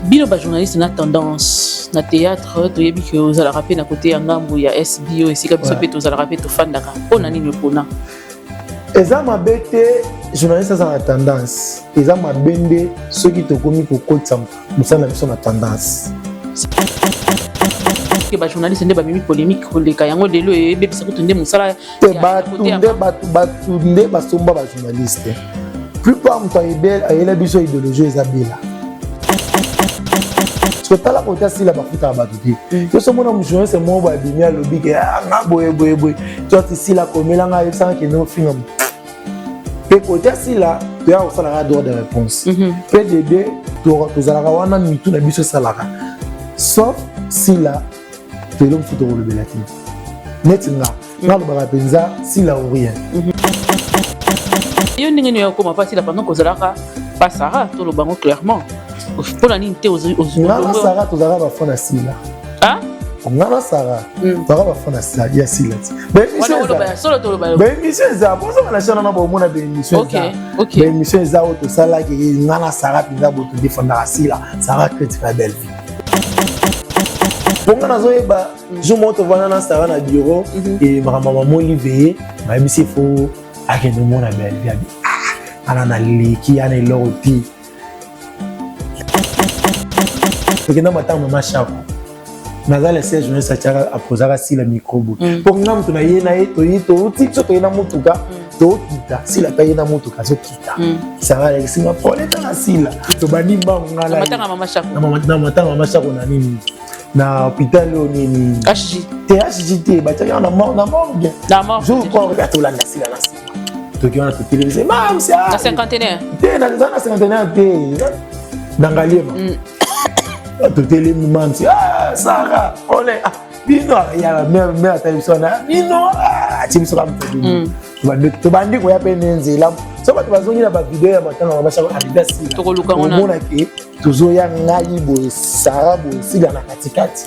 Bino ba journaliste na tendance na théâtre to yebi que aux ala rapé na côté ya ngambu ya SBO et sika biso pe to ala rapé to fandaka pona nini pona eza mabete journaliste za na tendance eza mabende soki to komi ko kotsa musana biso na tendance que ba journaliste nde ba mimi polémique koleka yango lelo e bebisa ko tunde musala te batunde basomba ba journaliste plupart muto ayela biso idéologie eza bela tala côté asila bafuta bato te yo somona journaliste mo ba bimi alobi ke nga boye toi tisila komela nga yebisa ke no finga pe côté asila to ya osala droit de réponse PDD tozalaka wana mitu na biso salaka sauf sila telo mfuto kolobela te neti nga nalobaka mpenza sila ou rien yo ndenge nini okoma pa sila pendant kozalaka pasara tolobango clairement mpona nini te ngana sara tozalaka bafana sila ngana sara tozalaka bafana ya sila ti baémission eza bozonga na chana na bomona baémission eza oyo tosalaki ngana sara mpenza bo todefendaka sila sara critique ya belle vie ponga nazoyeba jour moko tovanda na sara na bureau e makambo mamolive ye bayebisi fo akende omona belle vie abi ana na leki ana eloko te tokenda matanga mama shako naza lese journaliste atiaka apozaka sila microbo mpo nga moto na ye na ye touti biso toye na motuka tookita sila ta ye na motuka azokita sanga lekisinga pole tanga sila tobandi mbango ngana matanga mama shako na nini na hôpital oyo nini HG te batiaka na morgue jour kwa tolanda sila na sila toki wana totelevise mamsi na cinquantenaire te naza na cinquantenaire te nangaliema totelemi mamsi sara ole bino ya mère atali biso na bino atie biso kamtoduni tobandi koya mpe ne nzela so bato bazongi na bavideo ya matanga mabashako alida sila omonake tozoya ngai boye sara boye sila na katikati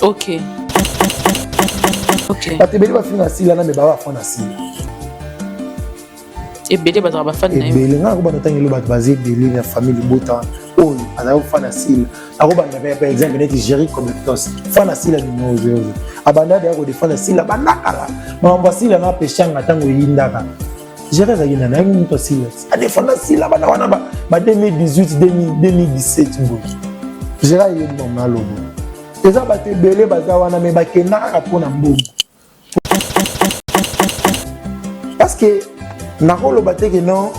bato ebele bafinga sila na me bawafana sila ebele bazaka bafani na yo ebele nga akobanda ntangelo bato baza ebele na famille bota oyo azali kofana sila akobanda par exemple neti géri comlectos fana sila numéro 0 abanda deya kodefana sila bandakala makambo ya sila na peshanga ntango eyindaka géri ezalaki nana yangi moto sila adefanda sila banda wana ba 2018 2017 boye géri ayebi mamu na lobo eza bato ebele baza wana me bakenda kaka mpona mbongo parce que nakoloba te ke non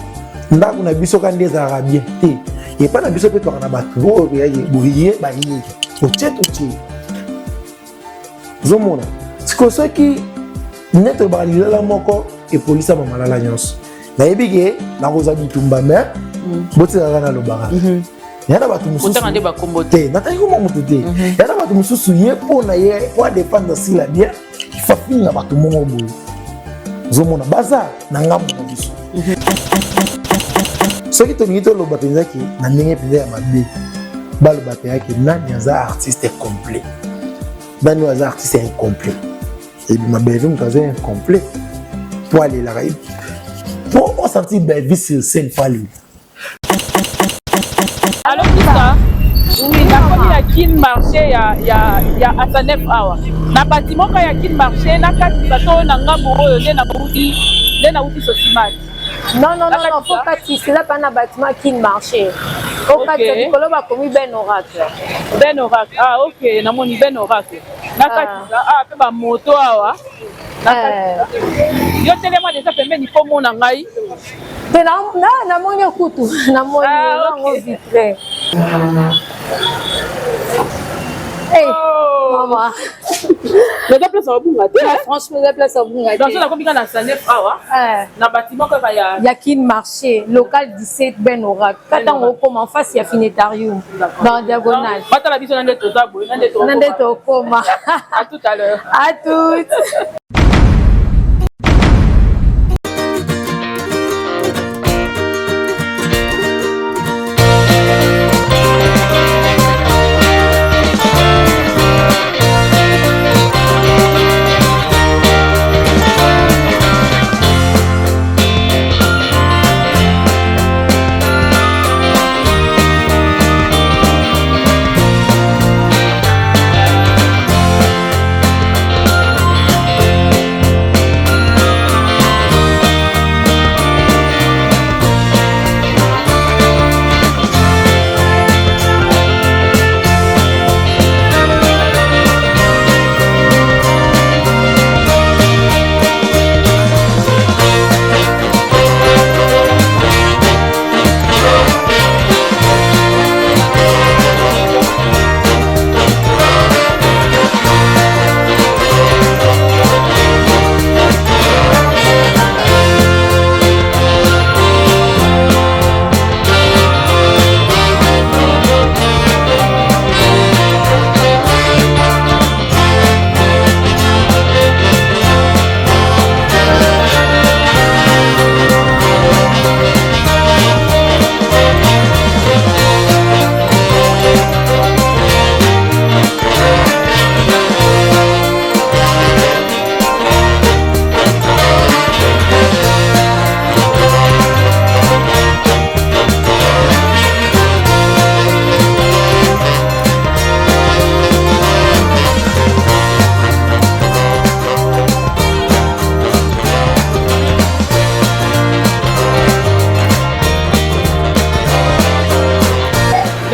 ndako na biso ka nde ezalaka bien te epa na biso mpe twaka na bato oyo boye bayeye otie totie ozomona siko soki neti oyebaka lilala moko epolisama malala nyonso nayebi ke nakozwa bitumba me botikaka nalobaka ya na bato mosusu te nataki koma motu te ya na bato mosusu ye mpona ye po adefendre sila bien ifafinga bato mongo boye ozomona baza na ngambo na biso soki tolingi toloba mpenzaki na ndenge mpenza ya mabe baloba mpeyaki nani aza artiste complet nani oyo aza artiste incomplet ebima bevi moto aza incomplet po alelaka po osentir bevi sur scène po alela alors ça oui nakomi ya kin marché ya asanef awa na bâtiment ka ya kin marché nakati bato na ngambo oyo nde nauti sosimati non, faut pas tisser là pendant bâtiment qui marché. Au cas de Coloba commis ben oracle. Ben oracle. Ah ok, na moni ben oracle. Nakati pe ba moto awa. Yo telema déjà pembeni po mona ngai. Te na moni kutu, na moni ngo vitre. Hey, maman. Les places au bunga. Franchement, les places au bunga. Donc, on a combien dans Sanef awa? Na bâtiment que ya. Ya kin marché local 17 Ben Orac. Quand on comme en face il y a Finetarium dans diagonale. Pas la vision nande tozabo, nande to koma. À tout à l'heure. À toutes.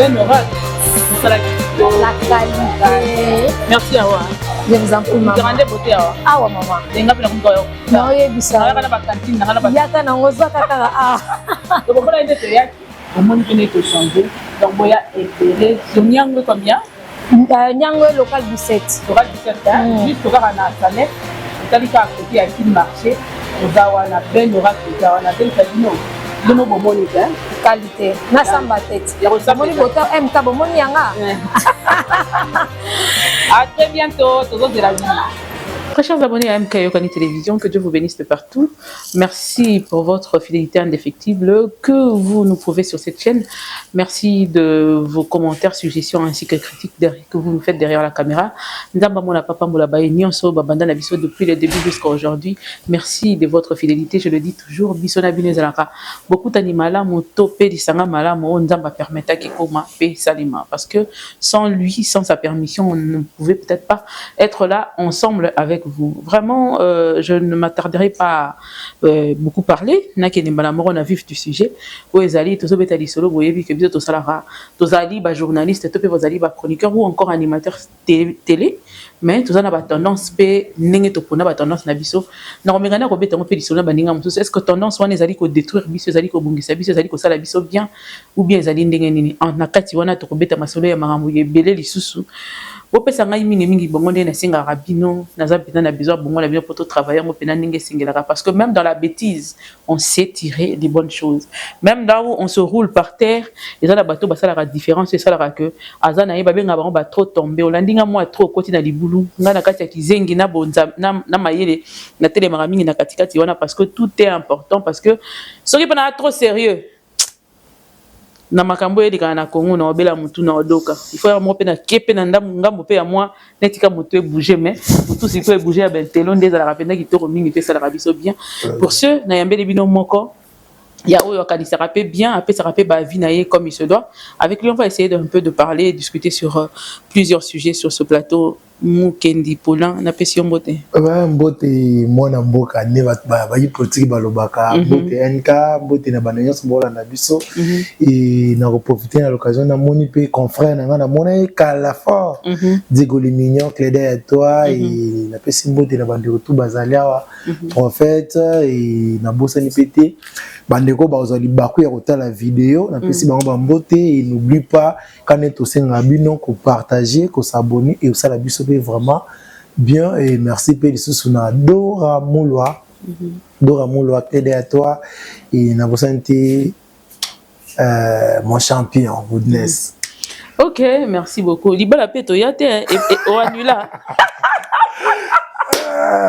Ben Oracle. La qualité. Merci à toi. Je vous en prie, maman. Grande beauté. Ah, ouais, maman. Denga pela kumtoyo. Non, il y a du ça. Naka na ba cantine, naka na ba. Yaka na ngoza kaka. Ah. Donc on va aider ya. Au monde qui n'est que changer. Donc boya épelé. Sonyango combien? Nyango local 17. Local 17 hein. Juste au cas na Sanet. Talika à côté à qui marché. Ozawa na Ben Oracle, ozawa na Ben Kadino. De nos bomoni hein. Qualité. Na samba tête. Ya bomoni boto MK bomoni yanga. À très bientôt. Toujours de la vie. Très chers abonnés à MK Yokani Télévision, que Dieu vous bénisse de partout. Merci pour votre fidélité indéfectible que vous nous prouvez sur cette chaîne. Merci de vos commentaires, suggestions ainsi que critiques que vous nous faites derrière la caméra. Depuis le début jusqu'à aujourd'hui. Merci de votre fidélité. Je le dis toujours. Beaucoup d'animaux moto pe disanga mala mo nzamba permettra que koma pe salima parce que sans lui, sans sa permission, on ne pouvait peut-être pas être là ensemble avec vous. Vraiment, je ne m'attarderai pas beaucoup parler. On a vu du sujet. Journaliste, chroniqueur ou encore animateur télé. Mais tout ça n'a pas tendance tendance na biso na omengana ko beta pe lisolo baninga mutu est-ce que tendance wana ezali ko détruire biso ezali ko bungisa biso ezali ko sala biso bien ou bien ezali ndenge nini na kati wana to ko beta masolo ya makambo yebele lisusu opesa ngai mingi bongo ndene singa rabino naza pena na besoin bongo la bien pour travailler mo pena ndenge singela parce que même dans la bêtise on sait tirer des bonnes choses, même là où on se roule par terre et ça la bateau ba ça la différence c'est ça la que azana yeba benga ba trop tomber olandinga moi trop côté na libulu nga na kati ya kizengi na bonza na mayele na télé mingi na katikati wana parce que tout est important parce que soki pena trop sérieux na makambo yedika na Congo na obela mutu na odoka il faut mo pe na kepe na ngambo pe ya moi netika mutu e bouger mais mutu si ko e bouger ben telon des la rapenda ki to mingi pe ça la biso bien pour ceux na yambele bino moko ya oyo kanisa rapé bien après ça rapé ba vie naie comme il se doit. Avec lui on va essayer d'un peu de parler et discuter sur plusieurs sujets sur ce plateau. Mukendi Poulain na pesi mbote ba mbote mwana mboka ne ba politique balobaka mbote nka mbote na bananyos mbola na biso et na profiter à l'occasion na moni pe confrère na ngana mona kala fort Diego le mignon clédé à toi et na pesi mbote na bandeko tout bazaliawa prophète et na bossa ni pété bandeko bazali baku ya kotala vidéo na pesi bango ba mbote et n'oublie pas quand est au senga bino ko partager ko s'abonner et ça la biso vraiment bien et merci Pé Sousuna Dora Mouloa t'aider à toi et n'a pas senti mon champion goodness. Ok, merci beaucoup. Libala peto yate et oanula.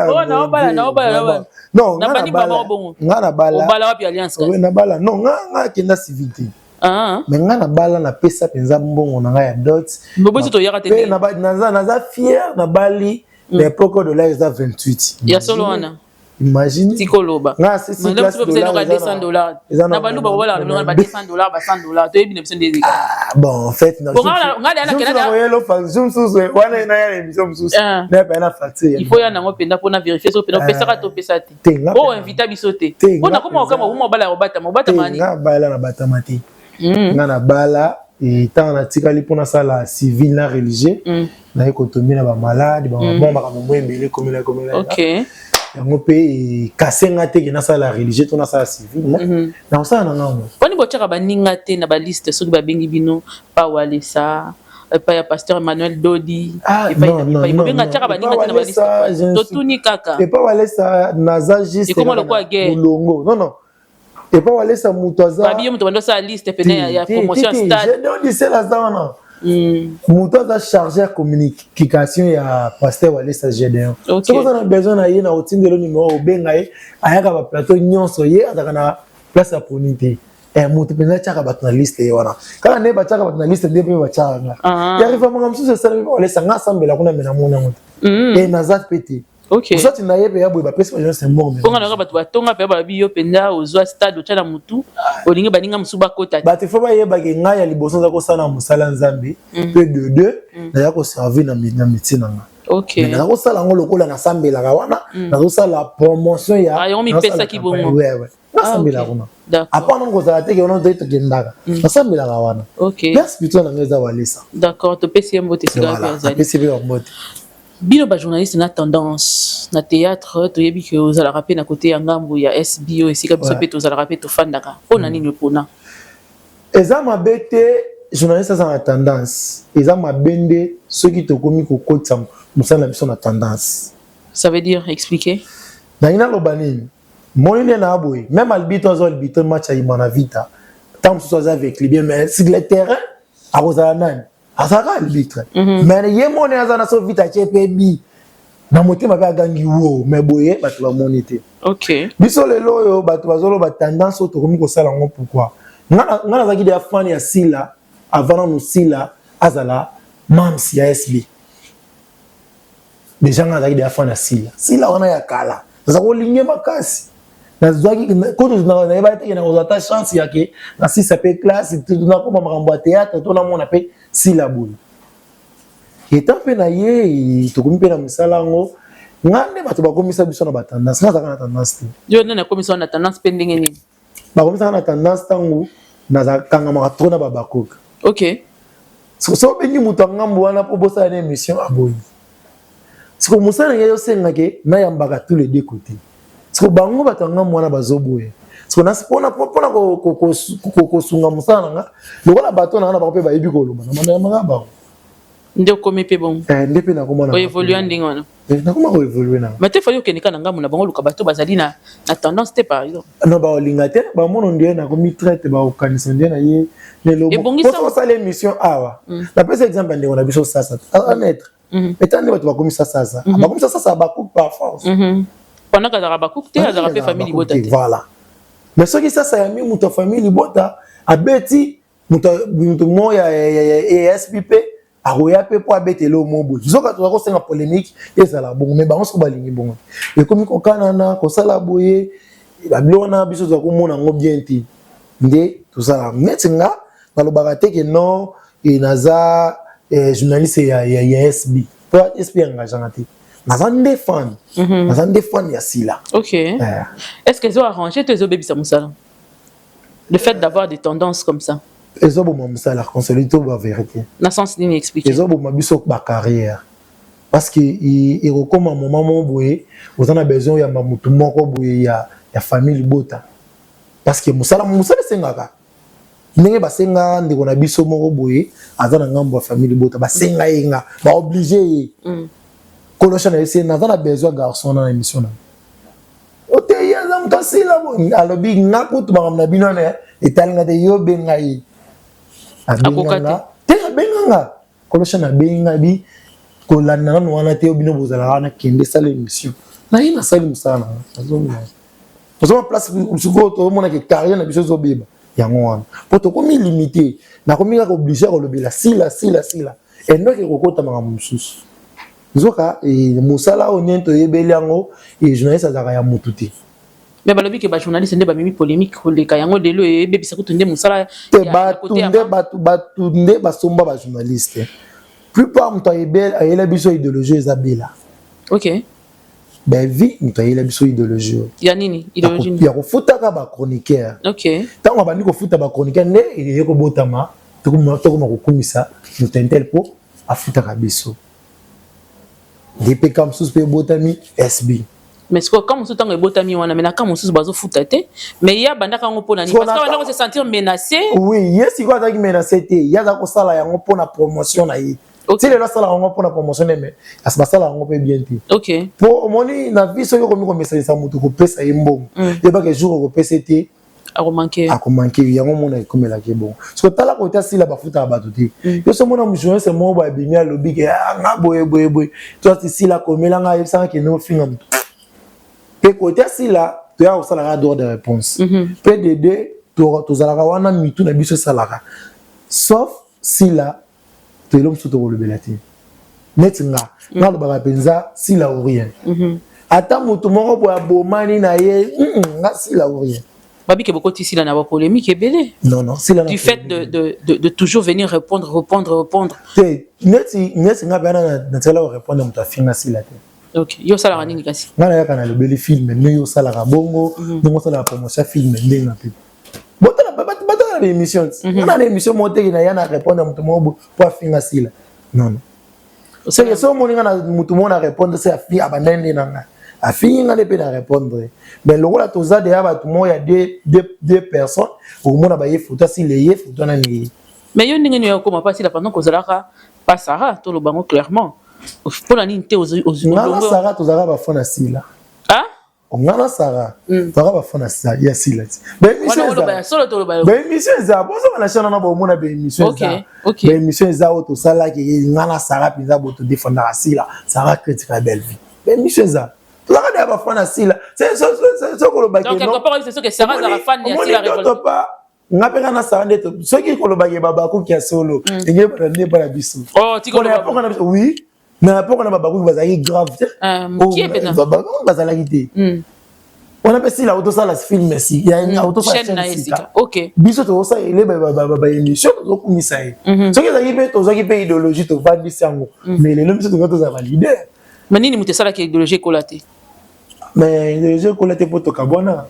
Oh non bala non na bala bon ngana bala bala wapi alliance oui na bala non ngana kenda civilité mais ngana bala na pesa penza mbongo na nga ya dot bobo to yaka te naza fier na bali mais poko de là ils a 28 ya solo wana imagine tikoloba nga c'est $200 na balu ba wala ba $200 ba $100 to yebi ne besoin des bon en fait na il faut ya nango penda pona vérifier so pena pesa ka to pesa te o invita biso te pona koma kama uma bala obata mani nga bala na batamati nga na bala et tant na tikali pona sala civil na religieux na économie na ba malade ba makambo mbele comme là OK yango pe kasenga te na sala religieux to na sala civil na osala na ngango poni bochaka baninga te na ba liste soki ba bengi bino pa walesa pa ya pasteur Emmanuel Dodi et pa benga chaka baninga te na ba liste to tuni kaka et pa walesa naza juste et comment le quoi guerre longo non et pas aller ça mutoza babiye muto bando sa liste pene ya promotion stade je dis c'est là ça mutoza chargé communication ya pasteur Walesa Gédéon so on a besoin na yena otindelo numéro benga ye ayaka ba plateau nyonso ye ataka na place ya ponité et muto penza chaka bat na liste ye wana kana ne ba chaka bat na liste de ba chaka nga ya rifa manga msusu ça Walesa nga sambela kuna mena mona muto et nazat pété. OK. Ça tu n'ayez pas boy ba pesa c'est bon. Ponga na ba tonga pe ba biyo penda ozwa stade ochala mutu olinga baninga musuba kota. Ba te faut ba yeba ke nga ya liboso za ko sana musala nzambe pe de deux na ya ko servir na médecine nga. OK. Na ko sala ngo lokola na sambela ka wana na ko sala promotion ya. Ayo mi pesa ki bongo. Ouais. nasambela kuna D'accord. apana ngozala te ke ono te tokendaka nasambelaka wana OK. place plutôt na ngeza walisa D'accord, to pesi mbote sika voilà azali. apesi pe mbote Bino ba journaliste na tendance na théâtre to yebi ke ozala rapé na côté ya ngambu ya SBO esika biso pe tozala rapé to fandaka. Pona nini pona? eza mabe te journaliste aza na tendance eza mabende soki tokomi kokotisa mosala na biso na tendance. Ça veut dire expliquer? nangi naloba nini moni nde na boye même albito aza albito match ayima na vita ntango mosusu aza avec lui bien mais sur le terrain akozala nani azalaka arbitre mais ye moni aza na so vita atie mpe bi na motema mpe agangi wo mais boye bato bamoni te. OK. biso lelo oyo bato bazoloba tendance oyo tokomi kosala yango pourquoi nga nazalaki de afani ya sila avant nanu sila azala mams ya SB déjà nga nazalaki de afani ya sila wana ya kala naza kolinge makasi nazwaki koto nayeba teke na kozwa ta chance yake na sisa mpe classe nakoma makambo ya théâtre to namona mpe sila boye eta mpe na ye tokomi mpe na mosala yango nga nde bato bakomisa biso na batendance nga azalaka na tendance te Yo nde na komisa na tendance pe ndenge nini? bakomisaka na tendance ntango nazakangamaka tro na babakoka. OK. so obengi moto angambo wana mpo bosala na émission aboyi siko mosala na ngai osengake nayambaka tous les deux côtés siko bango bato angambo wana bazoboya siko mpona kosunga mosala na nga lokola bato na nga na bango mpe bayebi koloba na mandayamaka bango Nde okomi pe bon. nde mpe nakoma na Oévolue ndenge wana. nakoma koévolue na Mais te fali okende ka na ngambu na bango luka bato bazali na tendance te par exemple. non baolinga te bamono ndie nakomi traite baokanisa ndie na ye lelopo osala émission awa napesa exemple ya ndeko na biso sasa anetre eta nde bato bakomisa sasa bakomisa sasa bakupe par force pendant kazaka bakupe te azaka pe famille libota te. Voilà. Mais soki sasa ya mi muto famille libota abeti muto moya ya SPP akoya pe po abetele omobo zoka to kosenga polémique ezala bongo mais bango so balingi bongo ekomi kokanana kosala boye babilona biso za komona ngo bien ti nde tosala metinga balobaka te ke non inaza journaliste ya SB po SB engagement te naza nde fan ya sila. OK. Est-ce que zo arrangé te zo bebisa musala? Le fait d'avoir des tendances comme ça. Ezo bo mamsala consolito ba vérité. Na sens ni expliquer. Ezo bo mabiso ba carrière. Parce que il recommande un moment mon boye, vous en avez besoin ya mamutu moko boye ya famille bota. Parce que musala sengaka. Ndenge basenga ndeko na biso moko boye azana ngambo ya famille bota basenga yenga ba obligé. Kolosha na ese na zana besoin garçon na émission na. Ote ya za mtasila bo alobi ngakutu makamna bino na etalinga te yo bengai. Abenganga te abenganga kolosha na benga bi kolanda na wana te obino bozala wana kende sala émission. Na ina sala musana azonga. Ozo place usuko to mona ke carrière na biso zo beba yango wana. Poto komi limité na komi ka obligé ko lobela sila. Et non ke kokota makambo mususu. Zoka musala onento yebeli yango et journaliste azaka ya mututi. Mais balobi ke ba journaliste nde ba mimi polémique koleka yango delo e bebisa kutunde musala ya côté batunde basomba ba journaliste. Plupart muto yebel ayela biso idéologie ezabela. OK. Ben vi muto ayela biso idéologie. Ya nini idéologie? Ya kofutaka ba chroniqueur. OK. Tango bandi kofuta ba chroniqueur nde yeko botama tokoma kokumisa mutentel po afutaka biso. Depuis comme sous pe botami SB. Mais comme sous tango botami wana mais na comme sous bazo futate mais ya bandaka ngo pona ni parce que wana on se sentir menacé. Oui, yes il va être menacé té ya za ko sala yango pona promotion na yi. Si le sala yango pona promotion mais asba sala yango pe bien té. OK. Pour moni na biso yo komi ko message sa mutu ko pesa yembo. Deba ke jour ko pesa té a manqué yango mona ikomela ke bon. Parce que tala ko ta sila ba futa ba tuti. Yo so mona mujoine c'est mo ba bimia lobi ke nga boye. Toi ti sila komela nga yebsa ke no finga mutu. Pe côté sila tu as aussi la droit de réponse. PDD tu zalaka wana mitu na biso salaka. Sauf sila tu l'homme sous le belati. Netinga na lo ba penza sila ou rien. Ata mutu moko boya bomani na ye nga sila ou rien. Babi ke beaucoup ici là na ba polémique ebele. Non, sila du fait de toujours venir répondre. Neti nga bana na tela répondre mutu afinga sila te. OK. Yo sala ranini kasi. Ngana yaka na lobeli film mais yo sala ka bongo, ndongo sala promotion film ndenga pe. Botala ba émission. On a émission monter na yana répondre mutu mobo pour finga sila. Non. C'est que so moninga na mutu mona répondre c'est afi abanende nanga. Afi nga ne peut répondre. Mais le rôle toza de aba tout mo ya deux personnes pour mona ba ye photo si le ye photo na ni. Mais yo ndenge yo koma pas si la pendant ko zalaka pas Sarah to lo bango clairement. Pour la ninte aux ngana Sarah tozaka ba fona sila. Ah? Ngana Sarah tozaka ba fona sila ya sila. Ben mission za. Solo to lo ba. Ben mission za bozo na chana na ba mona ben mission za. OK. Ben mission za auto sala ke ngana Sarah pinza boto défendre Sila. Sarah critique la belle vie. Ben mission za. Tozaka de ba fona sila. C'est so ko lo ba ke non. Donc quelque part c'est sûr que Sarah za fan ya Sila révolte. Ngapeka na Sarah ndeto. Soki ko lo ba ke baba ko kia solo. Ngé ba ne ba la biso. Oh, tu connais pas. Oui. Na poko na babaku bazali grave. Qui est pena? Babaku bazali té. On appelle ça auto ça la film merci. Il y a une auto ça chaîne ici. OK. Biso to ça ele ba émission to kumisa ye. Soki ezali pe to zaki pe idéologie to vandi sango. Mais les biso to za valider. Mais nini mutesala ki idéologie kolate? Mais idéologie kolate poto kabwana.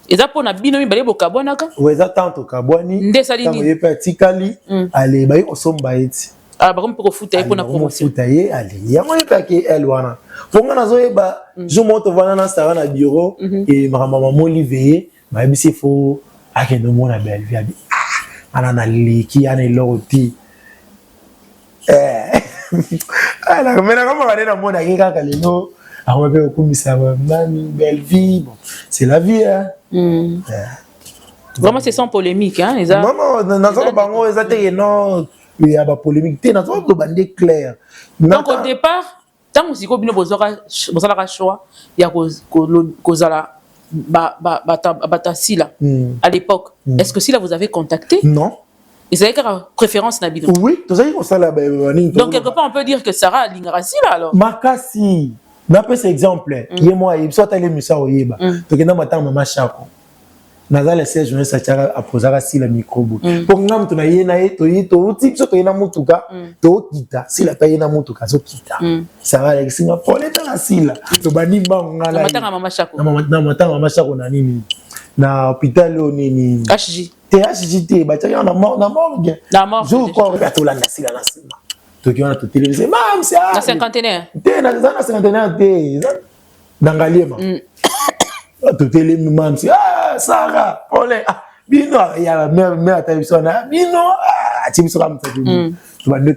Eza pona bino mi bale bokabwana ka? Ou eza tanto kabwani. Ndesali ni. Tango pe tikali. Allez ba osomba eti. Ah, bah comme pour foutre pour la promotion. Foutaye allez. Ya moi pas que elle wana. Fonga nazo yeba je monte vana na Sarah na bureau et maman Olivier, ba bisi fo akendo mona belle vie abi. Ana na liki ana loti. Ala mena kama bale na mona kika kalino. Awa be okumisa mami belle vie. Bon, c'est la vie hein. Vraiment c'est sans polémique hein, les non nazo bango ezate non. Il y a des polémiques. Tu n'as pas de clair. Donc au départ, tant que si vous avez choix, il y a Kozala Batasila à l'époque. Est-ce que Sila vous avez contacté? Non. Ils avaient une préférence Nabido. Oui, tu sais ça là. Donc quelque part on peut dire que Sarah a l'ingara Sila alors. Makasi. N'appelle cet exemple. Il est moi, il soit allé Musa Oyeba. Tu connais ma tante maman Chako. Naza le 16 juin sachara apozaka sila microbo pour ngam to na yena to uti so to yena mutuka to kita sila ta yena mutuka so kita sara le singa pole ta sila to bani ngala matanga mama Chako na matanga mama Chako na nini na hôpital nini HJT ba tya na morgue jour quoi ba to landa sila na sima to kiona to télévisé mam c'est na cinquantenaire te na cinquantenaire te nangaliema to télé mam c'est Sarah, olé, bino ya mère télévision bino tibiso comme ça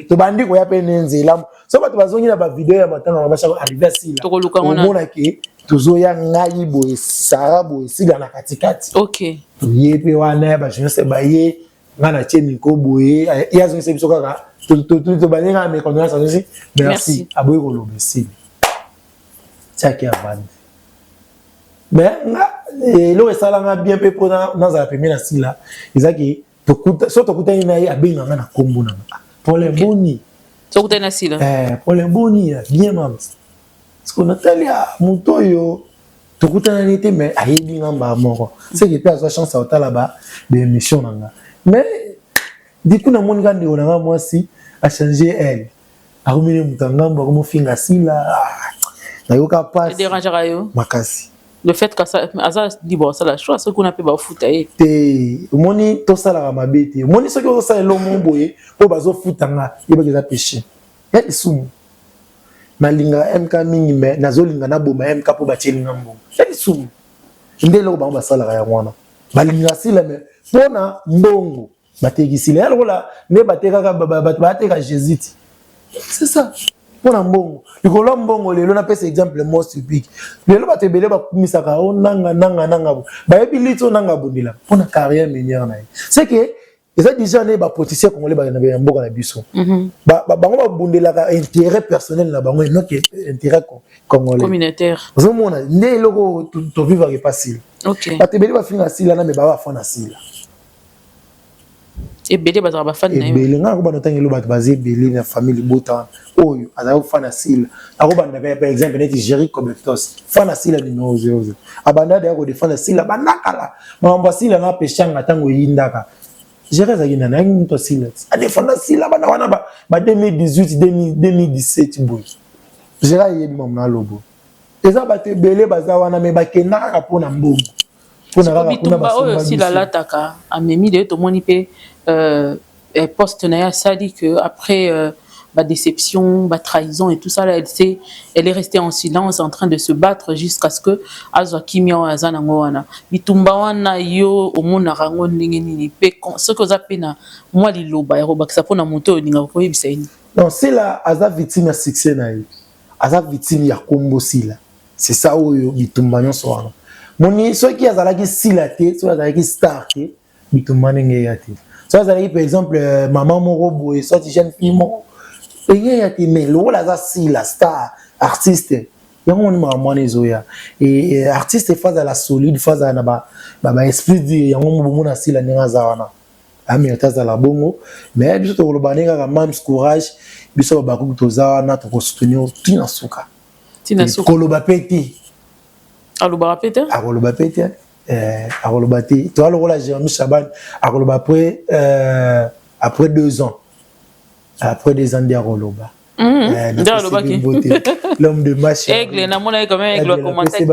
tu bandi ko ya penenze la so ba bazongi na ba vidéo ya matanga ba bashaka arriver sila to koluka ngona mona ke tozo ya ngai boye Sarah boye sila na katikati OK yepe wana ba je sais ba ye ngana chemi ko boye ya zo se biso kaka to balinga me connaissance aussi merci aboye ko lobe sila tchaki avandi mais le salanga bien peu pour dans la première sila ezaki tokuta so tokuta ina ya benga na kombo na pour les boni tokuta ina sila pour les boni bien mam ce qu'on Natalia mutoyo tokuta na nité mais ayebi ngamba moko c'est que tu as chance à otala ba de émission nanga mais du coup na moni kandi onanga moi si a changer elle a remis mutangamba comme finga sila na yoka passe dérangera yo makasi. Le fait que ça dit bon ça la choix ce qu'on appelle ba futa e te moni to sala ma bete moni ce que on sala lo mon boye po bazo futanga yeba que ça péché ya isumu na linga MK mingi me nazo linga na boma MK po ba chelinga mbo ya isumu ndelo ba sala ya mwana balinga sila me pona mbongo batekisila ya lola ne bateka bateka Jésus c'est ça pona mbongo likolo mbongo lelo na pesa exemple mo typique lelo batebele bakumisaka o nanga ba yebi lito nanga bundila pona carrière minière na c'est que eza déjà ne ba politicien congolais ba na mboka na biso bango ba bundela ka intérêt personnel na bango non que intérêt congolais communautaire ozomona ne loko to vivre pas facile OK batebele ba finga sila na me ba fa na sila et belé bazara ba fan na belé nga ko ba notangi lo ba bazé belé na famille bota oyo aza fa na sila ako ba na par exemple net Jerry Cobectos fa na sila numéro 00 abanda de ko de fa na sila banakala mamba sila na peshanga tango yindaka Jerry zagina na ngi to sila ade fa na sila bana wana ba 2018 2017 boy Jerry yebi mama na lobo eza bato ebele baza wana me bakendaka kaka mpona mbongo bitumba oyo si lalataka amemi de tomoni mpe poste na ye asali que après déception, trahison et tout ça, là, elle est restée en silence en train de se battre jusqu'à ce que Azwa Kimia Azana Ngoana. Bitumba wana yo au monde rango nini pe ce que za pena moi liloba eroba que ça pona moto ninga ko yebiseni. Non, c'est là Aza victime à succès na yo. Aza victime ya kombo sila. C'est ça oyo bitumba nyonso wana. Moni ceux qui azalaki sila te, ceux azalaki star te, bitumba nenge ya te. Ça azalaki par exemple maman moko boye, soit jeune fille moko il y a des mais si la star artiste il y a un zoya et artiste face à la solide face à na esprit il y a un si la ninga zawana ami ataza la bongo mais biso to lo banega mam courage biso ba ku to zawana to ko soutenir tina suka koloba peti aloba peti akoloba peti akoloba ti to alo la Jérémy Chaban akoloba après 2 ans. Après des ans d'Aroloba. L'homme de match. Aigle, na mona quand même aigle va commenter.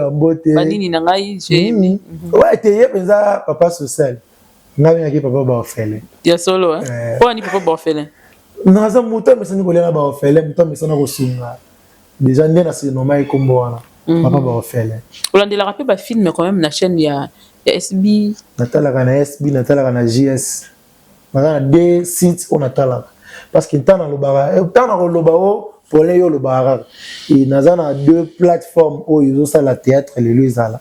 Banini na ngai, ouais, t'es penza papa social. Nga bien papa ba ofele. Ya solo hein. Pourquoi ni papa ba ofele? Na za muto mais sani kolela ba ofele, muto mais sana ko sunga. Déjà ndena c'est normal kombo wana. Papa ba ofele. Olandela rappel ba film quand même na chaîne ya SB. Natala kana SB, natala kana JS. Maintenant des sites on atala. Parce que tant dans le pour les yo le bar et nazana 2 plateformes où ils ont ça la théâtre les luisala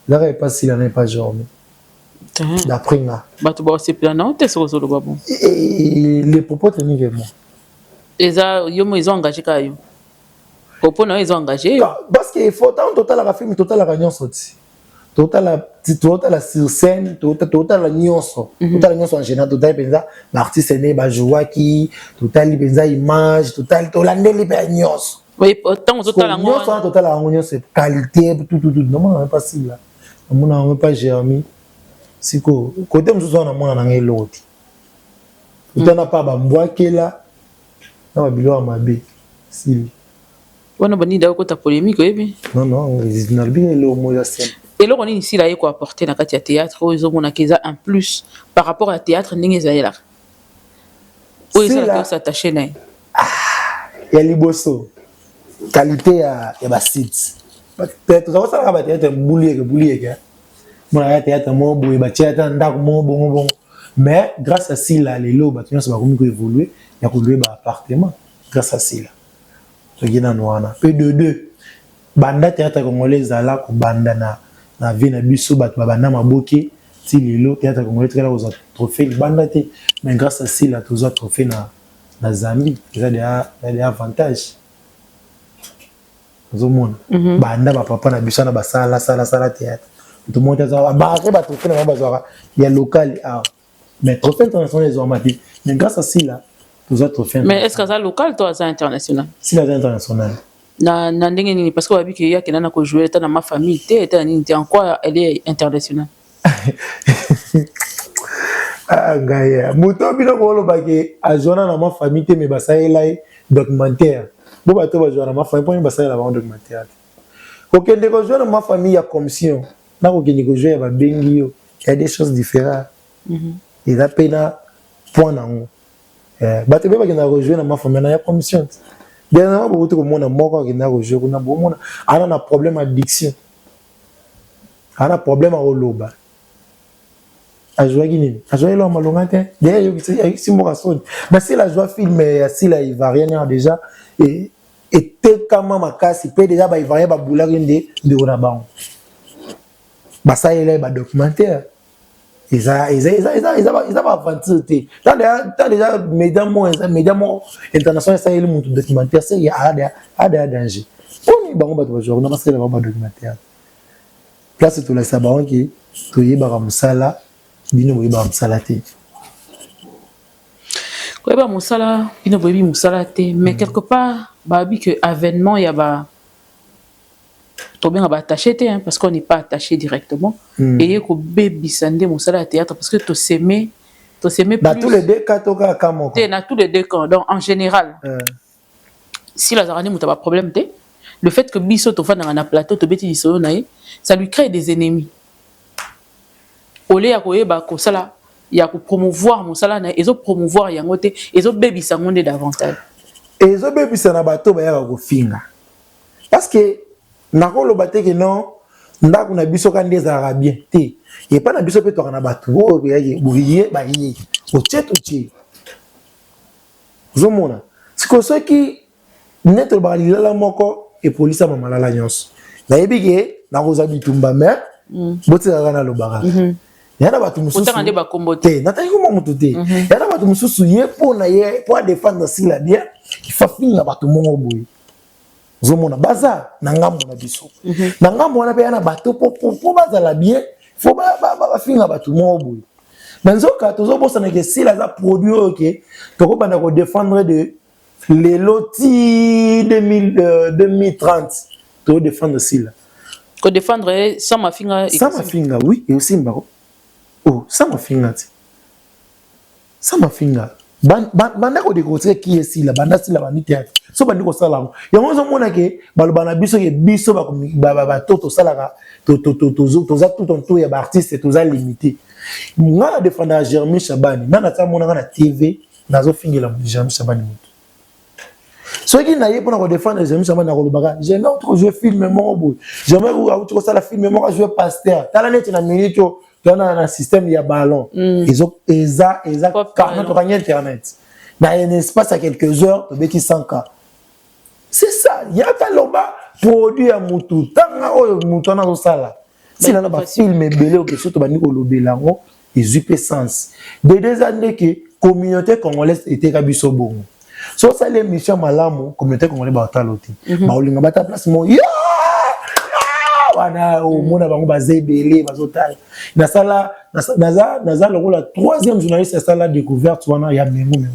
là est pas si là n'est pas journée d'après là bah tu vois c'est plan t'es sur le babon et les propos tenus vraiment ils ont engagé quand même propos non ils ont engagé parce que il faut tant total la film total la réunion sorti total la sur scène total la nyonso en général total penza l'artiste né ba joua qui total penza image total tolandeli ba nyonso oui autant total la nyonso total la nyonso qualité tout non pas si là on pas Jérémy siko côté mzuzo na mona na ngeloti utana pa ba mbwakela na ba bilo mabe si wana bani da ko ta polémique oui non original bien le mot la scène. Et là, on est ici, là, il faut apporter dans le théâtre, ils ont un plus par rapport au théâtre, ils sont là. Où ils sont s'attacher là. Il y a liboso. Qualité à la site. Peut-être ça va ça théâtre boulier. Mon théâtre mon boy, théâtre ndak mon bon. Mais grâce à cela, les lots, tu ça va comme évoluer, il y a évoluer ba appartement grâce à cela. Regina noana. Peu de 2. Banda théâtre congolais zala ko banda na vie na biso bat babana maboki ti lelo théâtre congolais tela aux trophée banda te mais grâce à cela tous autres trophées na Zambie il y a des avantages zo mona banda ba papa na biso na ba sala théâtre tout le monde a ba trophée na ba zora il y a local mais trophée international ils ont mati mais grâce à cela tous autres trophées mais est-ce que ça local toi ça international si la international na ndenge nini parce que wabi que ya kenana ko jouer ta na ma famille te nini te en quoi elle est internationale gaya moto bino ko lo ba ke a jona na ma famille te me basaela documentaire bo ba to ba jona ma famille pour basaela ba documentaire ko kende ko jona ma famille ya commission na ko kende ko jouer ba bengi yo il y a des choses différentes et la pena point nango ba te be ba kende ko jouer na ma famille na ya commission. Dernièrement, beaucoup de monde a mort qui n'a rejoint, on a beaucoup monde a un problème d'addiction, a un problème à oloba, à jouer guiné, à jouer l'homme à l'ongate. D'ailleurs, il si moi sonne, mais si la joie filme, si là il va rien déjà et tel comment ma casse, il peut déjà il va rien ba boulard de onaban. Bah ça il est ba documentaire. Ils ont avancé. T'as déjà médias internationaux, ça y est, le documentaire, c'est il y a des dangers. On est bon, on a passé le documentaire. Là, c'est tout le sabaron qui tu y vas musala, bino y vas musala te. Quoi bah musala, bino y musala te, mais quelque part, bah bi que avènement y a bah trop bien attaché parce qu'on n'est pas attaché directement et il y a que bébé sandé mon salaire théâtre parce que tu s'aimer plus dans tous les deux cas toka kamo dans tous les deux cas donc en général si la zarani muta pas problème le fait que biso to fana na plateau to beti lisolo na ye, ça lui crée des ennemis. Olé ya koyeba ko sala ya ko promouvoir mosala na ezo promouvoir yango te ezo bebisa ngonde davantage. Ezo bebisa na bato ba ya ko finga. Parce que nakoloba te que non ndako na biso ka ndeza bien te. Et pas na biso pe to na bato o be ye boye ba ye. O tche. Zomona. Siko soki neto ba lila moko et police ma malala nyonso. Na yebige na koza bitumba me boti na lobara. Yana batu mususu. Utanga ba kombote. Nataki ko mutu te. Yana batu mususu ye pona ye pour défendre sila bien. Il faut finir batu mongo boy. Zomona baza na ngambo na biso. Na ngambo wana pe yana batu po baza la bien. Faut ba finir batu mongo boy. Benzoka tozo bossa na ke sila za produit OK. Toko banda ko défendre de les lotis 2030. To défendre sila. Ko défendre sans ma finga. Sans ma finga oui et aussi mbako. Oh, ça m'a finga. Ça m'a finga. Banda ko découvrir qui est si la banda si la bandi théâtre. So bandi ko sala. Ya ngozo mona ke balobana biso ke biso ba toto sala to za tout ton tour ya ba artiste to za limité. Nga défendre Jeremy Chabani. Nana ta mona na TV nazo fingela Jeremy Chabani. So qui na yé pour défendre Jeremy Chabani na kolobaka. J'aime autre jeu film mon boy. J'aimerais autre ça la film mon jeu pasteur. Tala net na minute dans un système il y a ballon ils ont carnet internet dans un espace à quelques heures de bêtis 100K c'est ça il y a taloba produit à mutu tanga o mutu na sala si là ba film belé que surtout ba niko lobelango ils ont sens des années que communauté congolaise était kabiso bongo so ça les missions malamu communauté congolaise ba taloti ba olinga ba ta place mo wana omona bango bazebele bazotala nasala lokola troisième journaliste à sala découverte wana ya mengo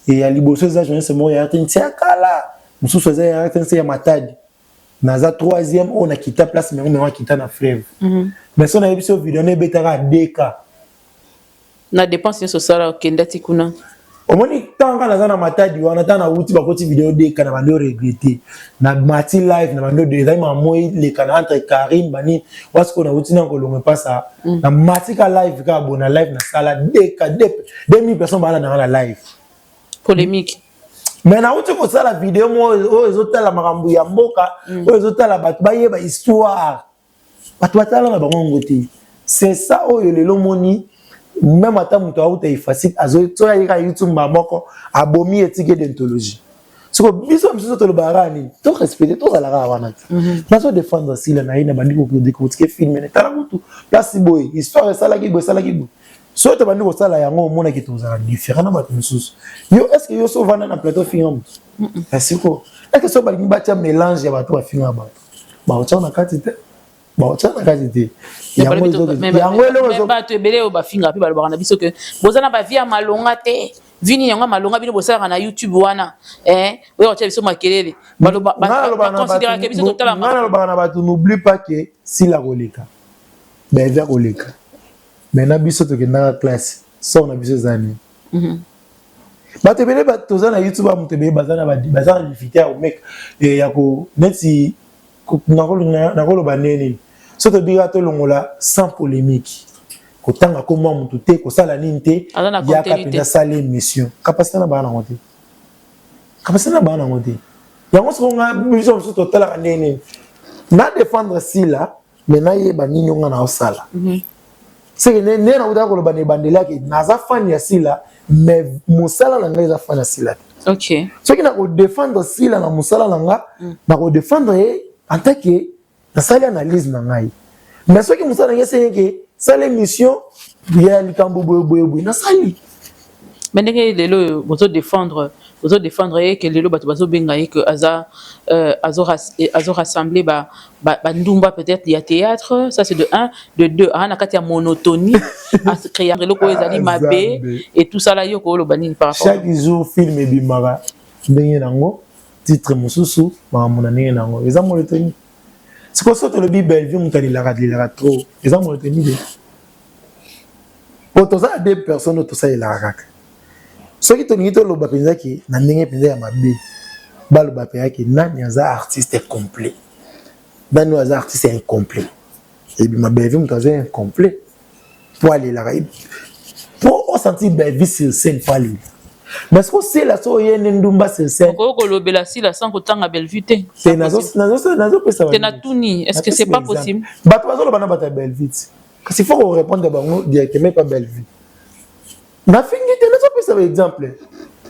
et ya liboso za journaliste mo ya tintiakala mususu za ya tinsi ya matadi naza troisième on a quitté place mengo quitté na fleuve mais son a biso vidéo ne betara DK na dépense so sala kendati kuna omoni tanga naza na matadi wana tana uti bakoti vidéo DK na bando regretter na mati live na bando de ma moi les canaux entre Karim bani wasko na uti na kolongo passa na mati ka live ka bona live na sala DK 2000 personnes bala na live polémique mais na uti ko sala vidéo mo ezotala makambu ya mboka ezotala batu bayeba histoire batu batala na bango ngoti c'est ça oyo lelo moni même à temps où tu es facile à YouTube mamoko abomi éthique d'anthologie ce que biso biso to le barani to respecter to la rawana na so défendre si la naina bandi ko découvrir film ne tala mutu place boy histoire ça la ki bo so to bandi ko sala yango mona ki to za différent na batu mususu yo est-ce que yo so vana na plateau film parce que est-ce que so bali bacha mélange ya batu ba film ba o chana katite yango bato ebele oyo bafinga mpe balobaka na biso ke boza na bavie ya malonga te vini yango malonga bino bosalaka na YouTube wana oyo kotia biso makelele baconsidéraka biso totalanga nalobaka na bato n'oublie pas que sila koleka bavia koleka maintenant biso tokendaka classe sor na biso ezani bato ebele toza na YouTube bamoto ebele baza na difficulté ya komeka ya ko neti nakoloba nini so to dira to longola sans polémique kotanga ko mwa mutu te kosala nini te ya kapenda sala émission capacité na bana ngote yango so nga biso so totala nini na défendre sila mais na yeba nini nga na osala c'est que ne na uta koloba ne bandela ke naza fan ya sila mais musala na nga za fan ya sila OK so ki na ko défendre sila na musala na nga na ko défendre en tant que na sali analyse na ngai mais ce qui me sala ngese que ça l'émission ya likambo boye na sali mais ndenge lelo bozo défendre et que lelo bato bazo benga et que azo rassembler ba ndumba peut-être il y a théâtre ça c'est de 1 de 2 ana kati ya monotonie à se créer loko ezali mabé et tout ça là yoko lo bani par rapport chaque jour film et bimara ndenge nango titre mususu ma monane nango eza monotonie c'est quoi ça le Bible vient monter la trop les hommes ont tenu pour tous deux personnes tout ça il a rac ce qui te dit le bapenza qui na ndenge penza ya mabe balo bapeyaki nani aza artiste complet nani aza artiste incomplet ebima Bellevue moto aza incomplet po alelaka po osentir Bellevue sur scène po alela mais ce que c'est la so yene ndumba sur scène ko lobela si la sans kotanga Bellevue te nazo pesa te na tuni est-ce que c'est pas possible bato bazoloba na bato ya Bellevue kasi il faut répondre bango directement pas Bellevue na fingi te nazo pesa ba exemple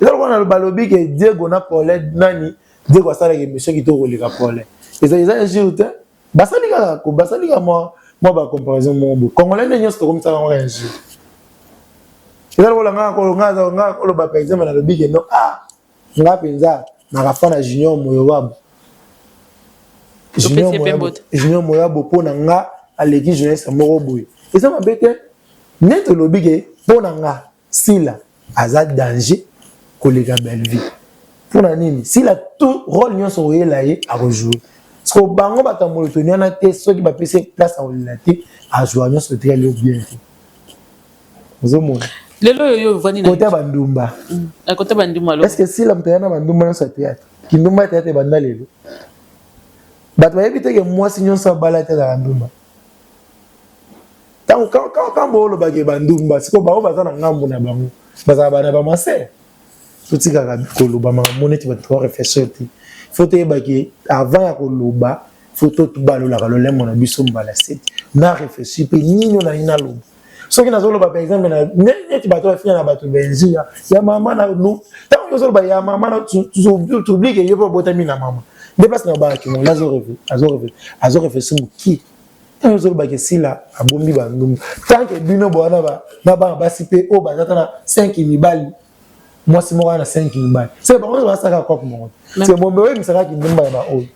ezalo wana balobi ke Diego na Paulette nani Diego asala ke monsieur qui to koleka Paulette eza injure basali ka moi ba comparaison mo bo congolais ne nyos to comme ça on injure ezalo wala nga ko lo ba par exemple na lobi ke no nga penza na rafana junior moyobabo junior moyobabo pona nga aleki jeunesse moko boye eza mabete neto lobi ke pona nga sila aza danger koleka Bellevue pona nini sila tout rôle nyonso oyela ye a rejouer parce que bango batambola toniana te soki bapesi place a olela te ajouer nyonso te ali bien te ozomona lelo yo vani na côté bandumba côté bandumba lo est-ce que sila mtayana bandumba nyonso théâtre kindumba théâtre banda lelo bato bayebi te ke mwasi nyonso abala te na bandumba quand bolo bage bandumba siko bango baza na ngambo na bango bazala bana ba maser totikaka koloba makambo neti bato réfléchir te faut toyeba ke avant ya koloba faut tobalolaka lolemo na biso mbala sete na réfléchir mpe nini na nini naloba soki nazoloba par exemple neti bato bafina na bato benzi ya mama na ntango yozoloba ya mama na toublie ke yo mpe obotami na mama nde place na obaka kimo azo réfléchir moki ntango yozoloba ke sila abombi bandumba tanke bino bowana na bana basi mpe oyo bazata na 5 mibali mwasi moko na 5 mibali se bango basaka kope moko se bombe oyo emisakaki ndumba ya baoyo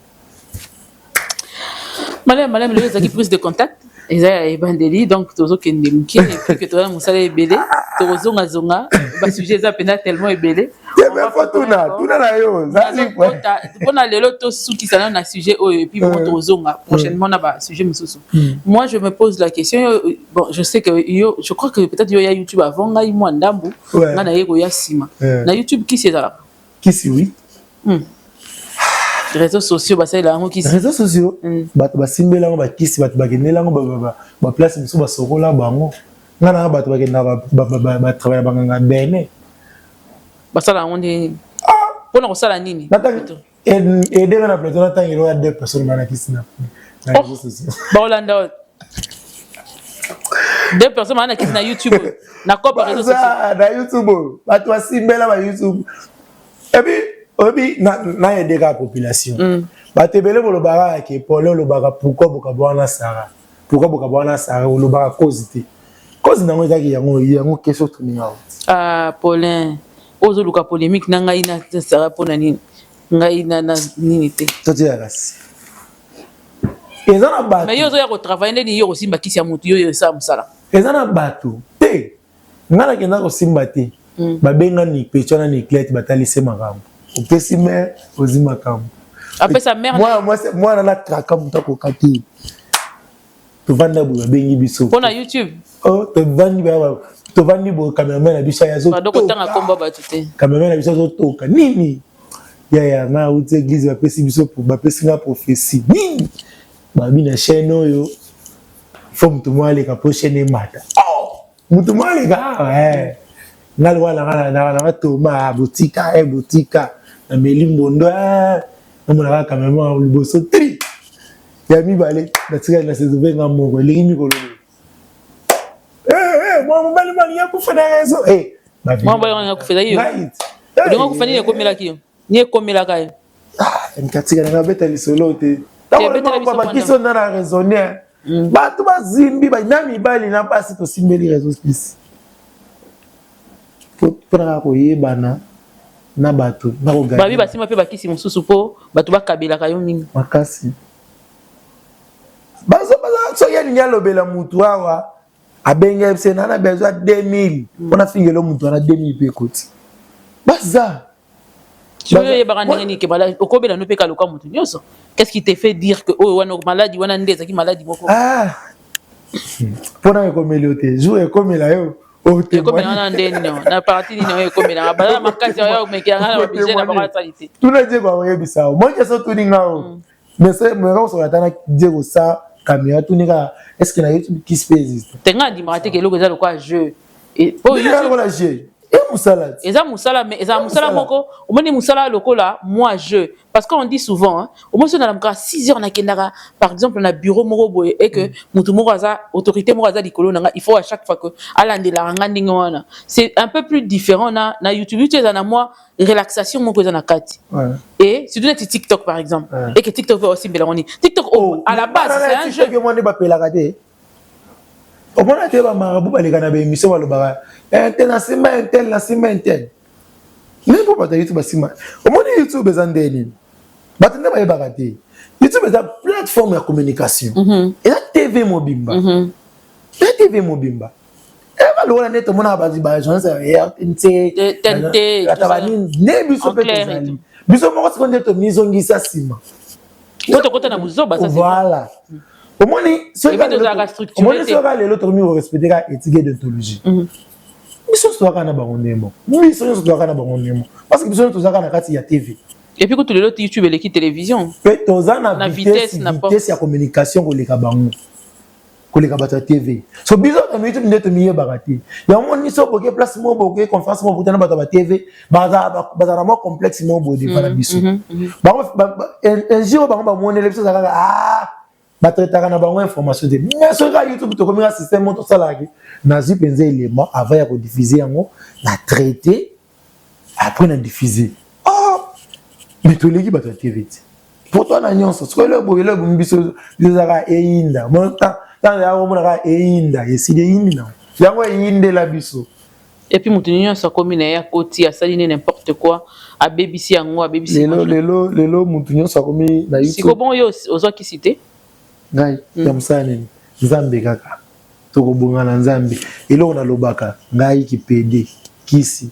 malem lelo ezalaki prise de contact eza ya ebandeli donc tozokende moke epuis ke toza na mosala ebele tokozongazonga basujet eza mpenza tellement ebele tuna na yo mpona lelo tosukisa nano na sujet oyo epuis bongo tozonga prochainement na basujet mosusu moi je me pose la question bon je sais que yo je crois que peut-être yo ya YouTube avant ngai mwa ndambu nga na ye koya nsima na YouTube kisi ezalaka kisi oui réseaux sociaux basalela yango kisi réseaux sociaux bato basimbela yango bakisi bato bakendela yango baplace mosusu basokola bango nga na bato bakendaka batravaille banganga bene basala yango nde mpona kosala nini edenga na plateau natangelo ya 2 personnes banakisi na réseaux sociaux baolanda oyo 2 personnes banakisi na YouTube na kopa réseaux sociaux na YouTube oyo bato basimbela ba YouTube epuis obi na yedeka population bato ebele bolobaka ke pole olobaka pourquoi bokabwana Sarah olobaka cause te cause nango ezaki yango question toninga Paulin ozoluka polémique na ngai na Sarah mpona nini ngai na nini te totiakasi eza na bato mais yo ozoya kotravaille ndeni yo kosimba kisi ya motu yo esala mosala eza na bato te ngai nakenda kosimba te babengani pecho na niclete batalise makambo opesi mare ozi makambo apesa mare mwana na traka moto akokaki tovanda boye babengi biso mpona YouTube tovandi boye cameraman na biso azotanga komba bato te cameraman na biso azotoka nini yaya nga auti église bapesi nga prophétie nini babi na chaîne oyo fo moto moko aleka po chaîne emata moto moko aleka nga lwana toma botika na meli mbondo namonaka cameraman liboso tri ya mibale natikali na sezovenga moko elingi mikolo mobali mali yakufa na rezo mobali yakufa yo olinga kufa nini ekomelaki yo ni ekomelaka yo nkatika nanga beta lisolo te bakiso nda na raisonnaire bato bazimbi na mibali na mpasi tosimbeli rezo spisi mpona koyebana na bato babi basimba mpe bakisi mosusu mpo bato bakabelaka yo mingi makasi soki alingi alobela mutu awa abenge se nana besoin 2000 mpona fingelo mutu wana 2000 mpe ekoti baza oyebaka ndenge nini ke okobela no mpe kaluka motu nyonso qu'est-ce qui te fait dire que oyo wana maladi wana nde ezalaki maladi moko mpona ekomeli yo te jour ekomela yo ekomela na ndeni na parti nini oyo ekomela bazala makasi oyo mekela na babije na bango salite tuna Diego akoyebisa o moke so tuninga o mais meka kosoka tana Diego sa caméra tunika est-ce que na YouTube qui se existe tenga ndimaka te keloko eza lokwa jeu po YouTube la jeu musala eza musala mais eza musala moko omoni musala lokola moi je parce qu'on dit souvent hein au moins on a la 6 heures na kendaka par exemple na bureau moko boye et que mutu moko aza autorité moko aza likolo nanga il faut à chaque fois que alandela nga ndinga wana c'est un peu plus différent na YouTube tu es na moi relaxation moko eza na kati et surtout na TikTok par exemple et que TikTok aussi belongoni TikTok à la base c'est un jeu que moi ne ba pelaka te au moins te ba marabu baleka na ba émission balobaka intel na sima intel mais pour pas YouTube sima au moins YouTube ezandeni batende ba yebaka te YouTube est une plateforme de communication et la TV mobimba la TV mobimba et va le net mon abazi ba agence TNT atabani ne biso pe tozali biso moko sekonde to mizongisa sima toto kota na buzoba ça c'est voilà au moins ce que les autres mieux respecter la éthique d'ontologie biso soka na bangonemo biso soka na bangonemo parce que biso tozaka na kati ya TV et puis quand les autres YouTube et l'équipe télévision pe tozana na vitesse ya communication koleka bango koleka bata TV so biso na YouTube ndeto miye bagati ya moni so boke place mo boke conférence mo botana bata ba TV baza mo complexe mo bodi para biso bango un jour bango ba monela biso zaka batraitaka na bango information te mais so ka YouTube to komika système mo to salaki nazi penza élément avant ya ko diffuser yango na traiter après na diffuser mais to leki bato TV pourtant na nyonso so le boyele bumbiso bizaka einda monta tant ya ko monaka einda yeside yindi na yango yinde la biso et puis mutu nyonso komina ya koti asali n'importe quoi a BBC yango a BBC lelo mutu nyonso komi na YouTube siko bon yo ozo ki citer ngai ya musane nzambe kaka tokobonga na nzambe eloko na lobaka ngai kipede kisi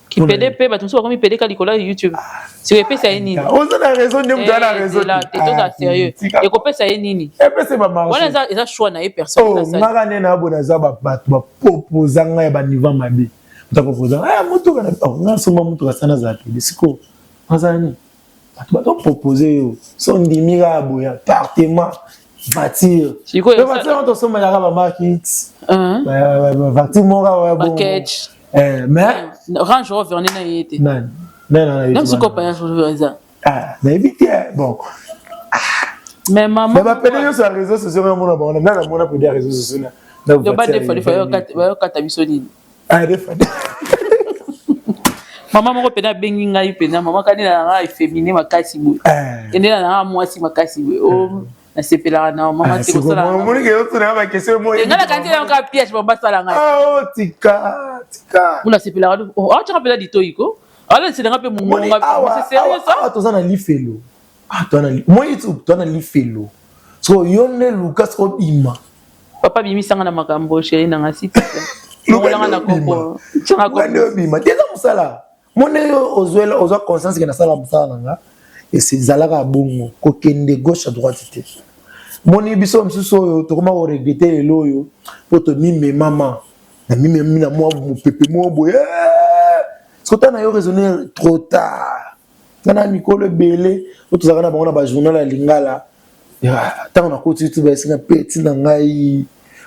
kipede pe bato so komi pede ka likola YouTube si epesa ye nini on a raison de me donner la raison là t'es tout sérieux et kopesa ye nini epesa ba marché voilà eza choix na ye personne ça ngaka nena abona za ba bato ba proposer ngai ba niveau mabe ta proposer mutu kana nga soma mutu ka sana za pede siko azani bato proposer yo son dimira aboya appartement voiture voiture on soma ya ba market voiture mora bon package mais Range Rover na yete non même si ko pa ya mais éviter bon mais maman mais ba pédé sur les réseaux sociaux on a bon on a mon pour des réseaux sociaux là yo ba des fois kata biso nini des fois maman moko pena bengi ngai pena maman kanela na féminin makasi boy endela na mwasi makasi boy o na sepela na maman te ko sala mo ni ke yo na ba question mo ngala kanti na ka piège ba sala ngai tika una sepela o tu rappelles di toiko ala c'est nga pe mo c'est sérieux ça to na lifelo to na mo YouTube to na lifelo so yone Lucas ko bima papa bimi sanga na makambo chéri na ngasi ngolanga na kopo tsanga ko bima teza musala mone ozwela ozwa conscience que na sala musala nga et c'est zalaka bongo ko kende gauche à droite te moni biso msuso to koma ko regretter lelo yo poto mime mama na mime mina moi mo pepe mo boye parce que t'as yo raisonner trop tard kana mikolo belé to zaka na bango na ba journal ya lingala tant na ko tu ba singa petit na ngai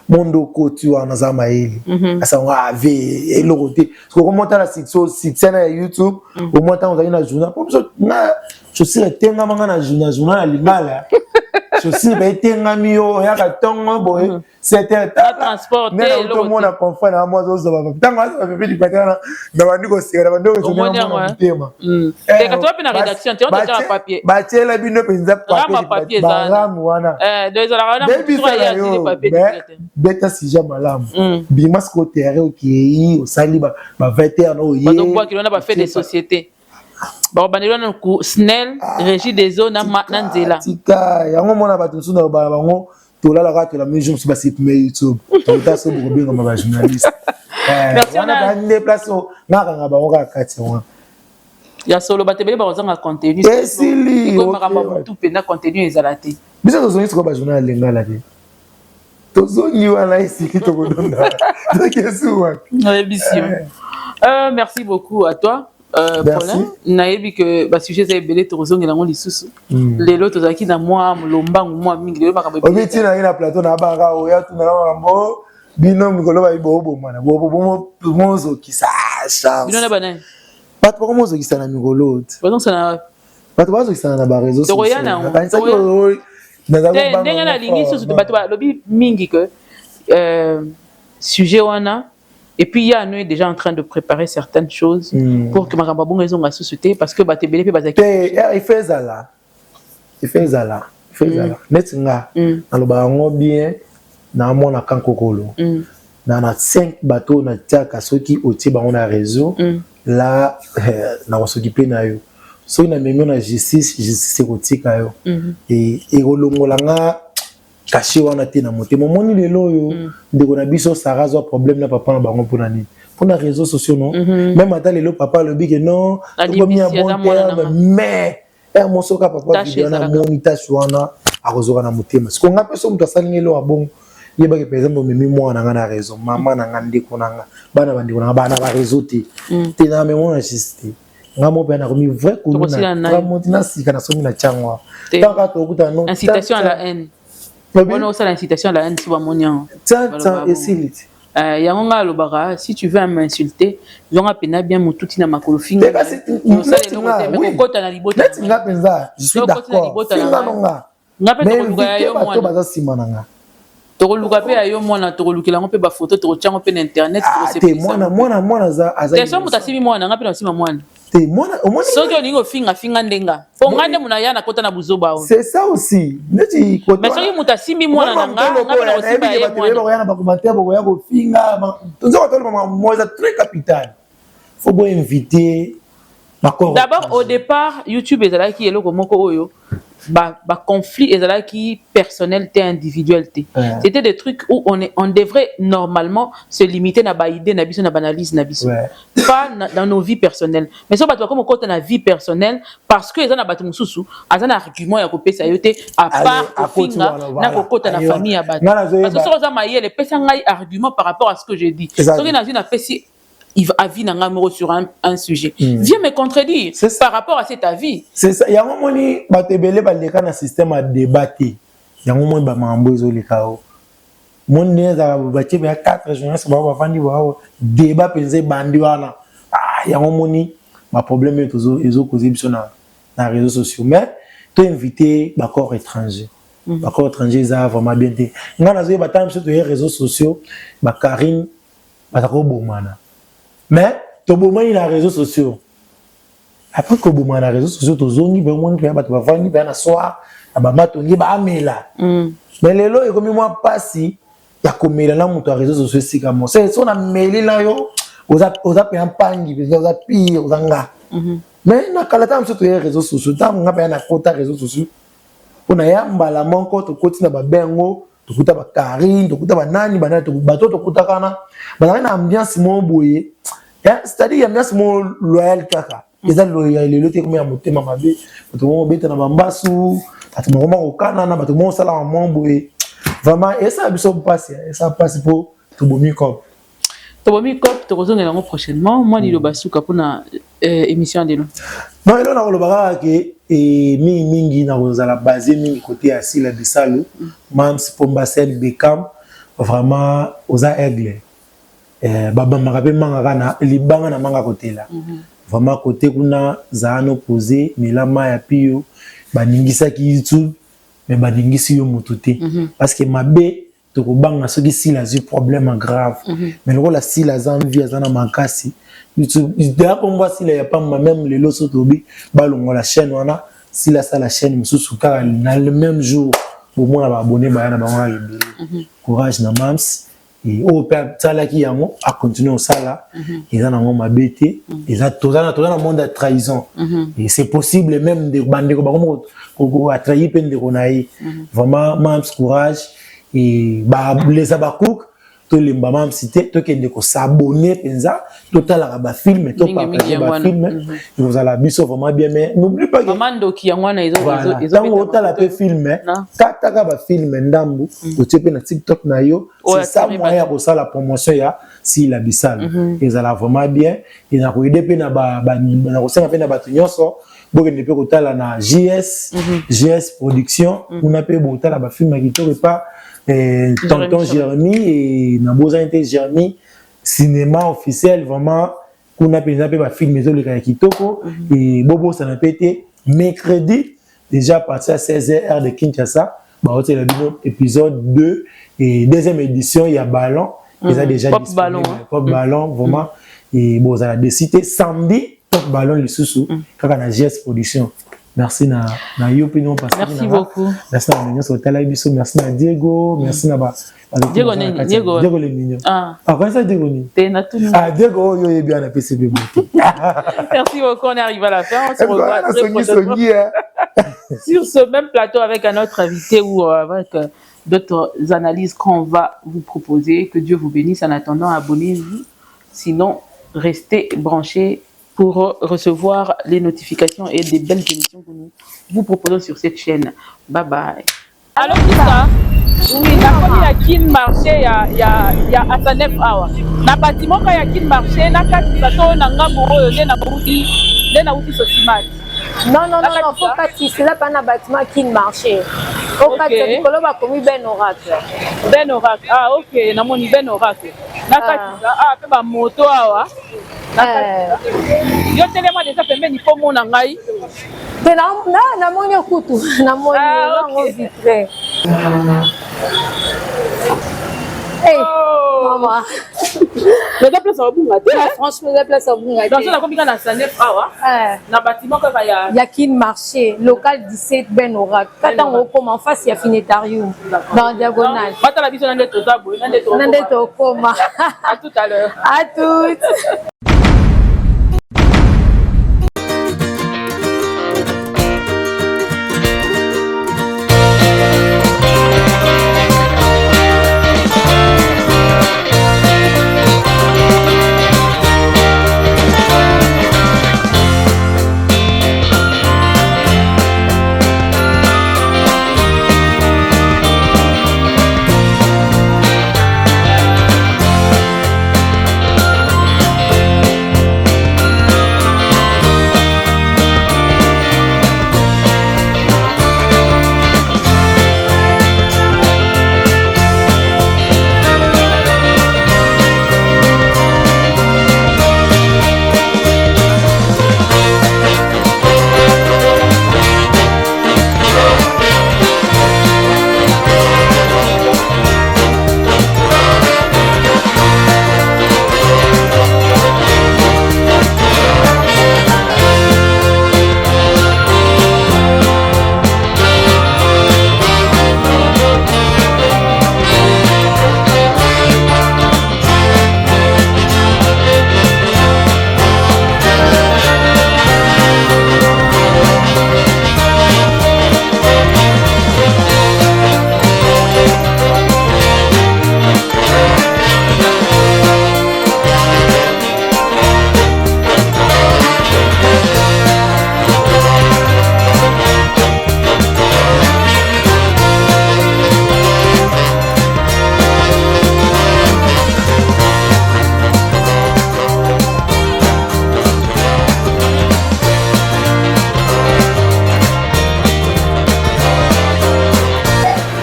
mondo koti wana za maeli asa nga ave elorote so comment ta la succès na YouTube au moins tant na journal pour ça na je sais tenga manga na journal ya lingala je sais ba tenga miyo ya ka tongo boy c'était transporter le monde a confort na moi zo ba tant nga ba petit patana na bandi ko sika na bandi ko sika tema et quand tu vas na rédaction tu as déjà papier ba tela bino penza papier za wana deux ala na tu ya dire papier beta sija malamu bima sko terre oki o sali ba 20h no ye donc quoi qu'il on a pas fait des sociétés ba bandelo na ku snel régie des zones na nzela tika yango mona bato suna ba bango tolala ka tola mesure sur ba site YouTube tota so bo benga ba journaliste merci on a des place ngaka ngaba ngoka kati wana ya solo batebele ba ozanga contenu esili ko makamba tout pena contenu ezalate biso tozongi siko ba journal lingala te tozongi wana esiki tokodonda tokesuwa merci beaucoup à toi. Merci. Nayebi que ba sujet za ebele tozongi nango lisusu lelo tozaki na moi lombangu moi mingi lelo makambo obi tina ina plateau na banga oya tuna na mambo bino mikolo ba ibobo mana bobo mozo kisasha bino na banani bato bako mozo kisana mikolo donc ça na bato bazo kisana na ba réseaux sociaux ndenge na lingi susu bato balobi mingi que sujet wana. Et puis, il y a nous déjà en train de préparer certaines choses pour que ma bonne raison à société parce que tu es basé. Il fait ça là. Il fait ça là. Il fait ça là. Netinga. Alors, bah, on bien. Na mon na kankokolo. Na 5 bateaux na tiaka ceux qui au tiba on a réseau. Là, na on s'occuper na yo. So na même na justice c'est kotika yo. Et olongolanga caché wana te na motema moni lelo yo ndeko na biso sarazwa problème na papa na bango pona nini pona réseaux sociaux non même ata lelo papa le big non comme ya bon terme mais mon soka papa vidéo na monita wana akozoka na motema siko ngape so mutu asalingelo abongo yeba ke par exemple memi mwana nga na réseau mama na nga ndeko na nga bana bandeko na bana ba réseau te te na memo na juste nga mo pena komi vrai ko na montina sika na somi na changwa tant ka to kuta non incitation à la haine. On a aussi l'incitation à la haine sur mon tiens, et s'il si tu veux m'insulter, je vais bien mon tout na makolofing. Je suis d'accord. tokoluka pe ayo mwana tokolukela ngo pe ba photo tokotyango pe na internet mwana za teso muta simi mwana nga pe na sima mwana te mwana omoni soki olingo finga ndenga po ngande muna ya na kota na buzoba o c'est ça aussi neti kota mais soki muta simi mwana na nga nga pe na kosimba ye mwana ba yana ba commentaire ba ya ko finga tozo tolo mama moza très capital faut bo inviter d'abord au départ YouTube ezalaki eloko moko oyo ba conflit ezalaki personnel te individuel te c'était des trucs où on devrait normalement se limiter na ba idée na biso na banalise na biso pas dans nos vies personnelles mais so bato comme côté na vie personnelle parce que ezana bato mususu azana argument ya kopesa yo te à part kofinga na kokota na famille ya bato parce que so za mayele pesa ngai argument par rapport à ce que j'ai dit soki na zina pesi il va avis nanga mero sur un sujet viens me contredire par rapport à cet avis c'est ça yango moni batebele ba leka na système à débattre yango moni ba mambo ezoleka o moni za ba tebe ya 4 journalistes ba bafandi ba débat penze bandi wana yango moni ma problème ezo causer biso na réseaux sociaux mais to inviter ba corps étranger ba corps étranger ça vraiment bien te ngana zo ba tam sur les réseaux sociaux ba Karine ba ko bomana mais to bomani na réseaux sociaux après que bomani na réseaux sociaux to zongi be moni pe ba to bafandi be na soir ba matongi ba amela mais lelo e komi moi pasi ya komela na muto réseaux sociaux sika mo c'est so na meli na yo oza pe ampangi be oza pire ozanga mais na kala tam sur les réseaux sociaux tam nga pe na kota réseaux sociaux ona ya mbala monko to koti na ba bengo to kuta ba Karine to kuta ba nani bana to bato to kuta kana ba na ambiance mo boye c'est-à-dire ambiance mo loyal kaka eza loyal le te comme ya motema mabe to mo beta na bambasu ati mo mo kana na bato mo sala mo boye vraiment et ça biso passe et ça passe pour to bomi cop to kozonga nango prochainement moi lilo basuka pona émission de nous non elo na kolobaka ke mingi na kozala basé mingi côté asila de salo Mams Pombasel Beckham vraiment oza aigle baba makape manga kana libanga na manga côté là vraiment côté kuna zano posé milama ya pio baningisa ki YouTube mais baningisi yo mututé parce que mabe to ko banga soki si la problème grave mais le la si la envie azana makasi YouTube d'ailleurs pour moi si la pas même les loso tobi balongo la chaîne wana si la chaîne mususu ka na le même jour pour moi ba abonné ba na ba wana courage na Mams et au père salaki yango a continuer au sala ils en ont mabete ils a tout dans le monde de trahison et c'est possible même de bandeko ba ko a trahi peine de konaï vraiment Mams courage et ba les abakouk tolemba mam cité tokende ko s'abonner penza totalaka ba film to partager ba film vous allez biso vraiment bien mais n'oublie pas que maman Ndoki yangwana ils ont tant otala pe film kataka ba film ndambu to na TikTok na yo c'est ça moyen pour ça la promotion ya si la bisal ils allez vraiment bien et na ko aider pe na ba na ko senga pe na ba nyonso bokende pe kotala na JS production on a pe botala ba film qui to pas tonton Jérémy et na bozante Jérémy cinéma officiel vraiment qu'on a pensé ba film les le kitoko et bobo ça n'a pété mercredi déjà parti à 16h de Kinshasa bah c'est le épisode 2 et deuxième édition il y a ballon ils a déjà pop ballon pop ballon vraiment et bon ça a décidé samedi pop ballon le sous quand on a JS production. Merci na opinion parce que merci beaucoup. Merci na mignon sur Talabiso, merci na Diego, merci na ba Diego le mignon. Ah quoi ça Diego ni? Diego yo est bien na PCB. Merci beaucoup, on arrive à la fin, on se revoit très prochainement sur ce même plateau avec un autre invité ou avec d'autres analyses qu'on va vous proposer. Que Dieu vous bénisse. En attendant, abonnez-vous, sinon restez branchés pour recevoir les notifications et des belles émissions que nous vous proposons sur cette chaîne. Bye bye. Alors, Kisa, oui, la kin marché, il y a Asanef Awa. Na bâtiment quand il y a kin marché, na kati bato na ngambo na uti sotimati. Non, faut pas tisser là, pas na bâtiment kin marché. Au cas de Nicolo va commis Ben Oracle. Ben Oracle, ah ok, na moni Ben Oracle. Na kati pe ba moto awa. Yo telema déjà pembeni po mona ngai. Te na moni okutu, na moni ngo vitre. Hey, maman. Le déplace au bunga. Franchement, le déplace au bunga. Donc ça comme na Sanef Awa. Na bâtiment que il y a kin marché local 17 Ben Oracle. Quand on comme en face il y a Finetarium dans diagonale. Bata la biso na ndeto zabo, na ndeto koma. À tout à l'heure. À toutes.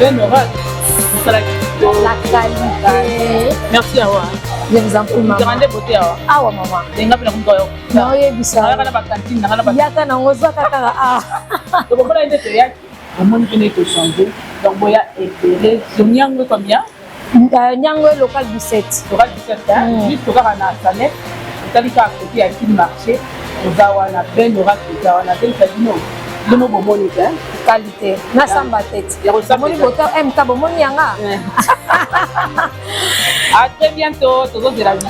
Ben Oracle. La qualité. Merci Awa. Je vous en prie, maman. Grande beauté Awa. Awa, maman. Denga pela kungoyo. Non, il y a bisa. Na kana ba cantine, na kana ba. Yaka na ngoza kaka ah. Donc on a été théâtre. Au monde qui n'est que changé. Donc boya épelé. Sur Nyangwe combien? Nyangwe local 17. Local 17 hein. Juste pour na Sanef. Talika à côté à qui marché. Ozawana Ben Oracle Ozawana Ben Fadino. Le mot bomoni hein. Qualité. Na samba tête. Bomoni boto MK bomoni yanga. À très bientôt. Toujours de la vie.